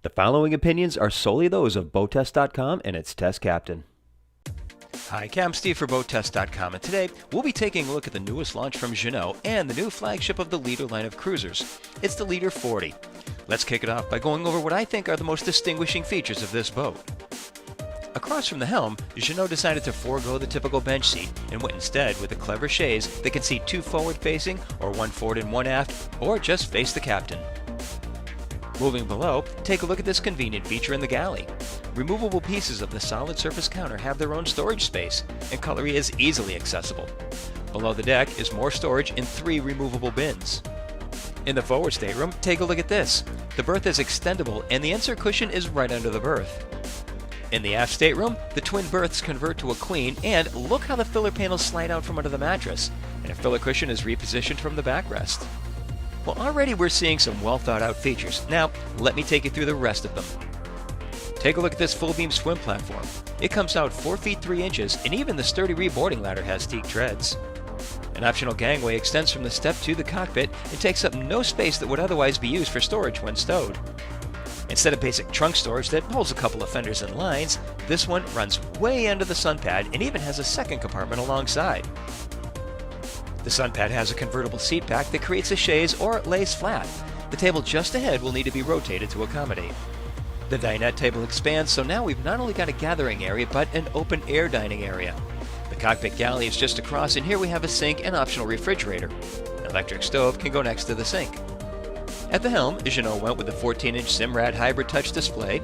The following opinions are solely those of BoatTest.com and its test captain. Hi, I'm Steve for BoatTest.com, and today we'll be taking a look at the newest launch from Jeanneau and the new flagship of the Leader line of cruisers. It's the Leader 40. Let's kick it off by going over what I think are the most distinguishing features of this boat. Across from the helm, Jeanneau decided to forego the typical bench seat and went instead with a clever chaise that can seat two forward-facing, or one forward and one aft, or just face the captain. Moving below, take a look at this convenient feature in the galley. Removable pieces of the solid surface counter have their own storage space, and cutlery is easily accessible. Below the deck is more storage in 3 removable bins. In the forward stateroom, take a look at this. The berth is extendable and the insert cushion is right under the berth. In the aft stateroom, the twin berths convert to a queen, and look how the filler panels slide out from under the mattress, and a filler cushion is repositioned from the backrest. Well, already we're seeing some well thought out features. Now, let me take you through the rest of them. Take a look at this full beam swim platform. It comes out 4 feet 3 inches, and even the sturdy reboarding ladder has teak treads. An optional gangway extends from the step to the cockpit and takes up no space that would otherwise be used for storage when stowed. Instead of basic trunk storage that holds a couple of fenders and lines, this one runs way under the sun pad and even has a second compartment alongside. The sun pad has a convertible seat back that creates a chaise or lays flat. The table just ahead will need to be rotated to accommodate. The dinette table expands, so now we've not only got a gathering area, but an open air dining area. The cockpit galley is just across, and here we have a sink and optional refrigerator. An electric stove can go next to the sink. At the helm, Jeanneau went with the 14-inch Simrad hybrid touch display,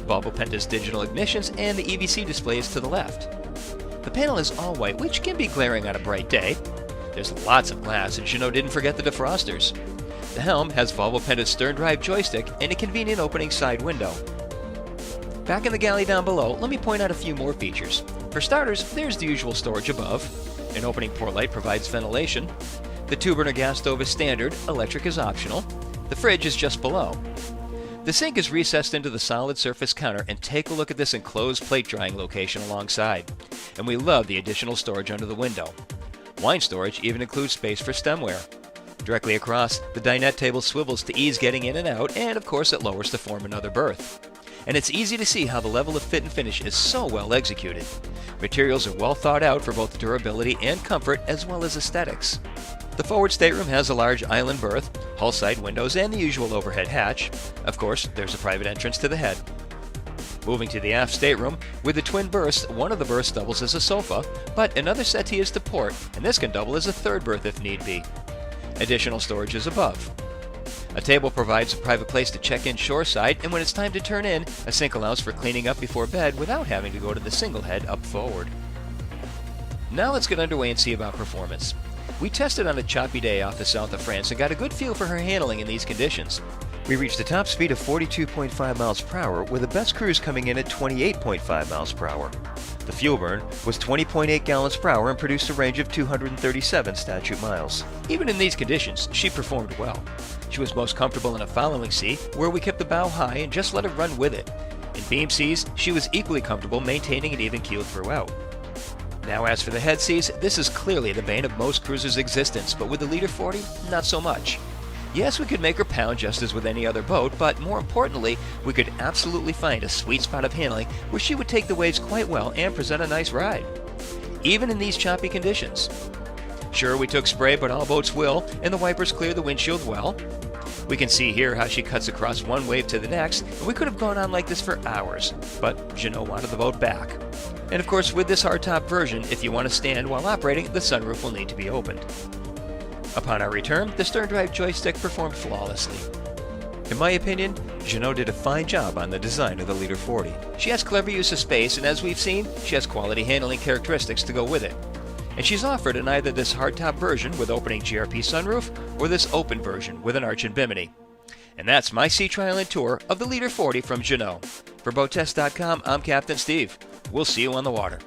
Volvo Penta's digital ignitions, and the EVC display is to the left. The panel is all white, which can be glaring on a bright day. There's lots of glass, and Jeanneau didn't forget the defrosters. The helm has Volvo Penta's stern drive joystick and a convenient opening side window. Back in the galley down below, let me point out a few more features. For starters, there's the usual storage above. An opening port light provides ventilation. The 2-burner gas stove is standard, electric is optional. The fridge is just below. The sink is recessed into the solid surface counter, and take a look at this enclosed plate drying location alongside. And we love the additional storage under the window. Wine storage even includes space for stemware. Directly across, the dinette table swivels to ease getting in and out, and of course it lowers to form another berth. And it's easy to see how the level of fit and finish is so well executed. Materials are well thought out for both durability and comfort, as well as aesthetics. The forward stateroom has a large island berth, hull side windows, and the usual overhead hatch. Of course, there's a private entrance to the head. Moving to the aft stateroom, with the twin berths, one of the berths doubles as a sofa, but another settee is to port, and this can double as a third berth if need be. Additional storage is above. A table provides a private place to check in shoreside, and when it's time to turn in, a sink allows for cleaning up before bed without having to go to the single head up forward. Now let's get underway and see about performance. We tested on a choppy day off the south of France and got a good feel for her handling in these conditions. We reached a top speed of 42.5 miles per hour, with the best cruise coming in at 28.5 miles per hour. The fuel burn was 20.8 gallons per hour and produced a range of 237 statute miles. Even in these conditions, she performed well. She was most comfortable in a following seat, where we kept the bow high and just let her run with it. In beam seas, she was equally comfortable maintaining an even keel throughout. Now as for the head seas, this is clearly the bane of most cruisers' existence, but with the Leader 40, not so much. Yes, we could make her pound just as with any other boat, but more importantly, we could absolutely find a sweet spot of handling where she would take the waves quite well and present a nice ride, even in these choppy conditions. Sure, we took spray, but all boats will, and the wipers clear the windshield well. We can see here how she cuts across one wave to the next, and we could have gone on like this for hours, but Jeanneau wanted the boat back. And of course, with this hardtop version, if you want to stand while operating, the sunroof will need to be opened. Upon our return, the stern drive joystick performed flawlessly. In my opinion, Jeanneau did a fine job on the design of the Leader 40. She has clever use of space, and as we've seen, she has quality handling characteristics to go with it. And she's offered in either this hardtop version with opening GRP sunroof, or this open version with an arch and bimini. And that's my sea trial and tour of the Leader 40 from Jeanneau. For BoatTest.com, I'm Captain Steve. We'll see you on the water.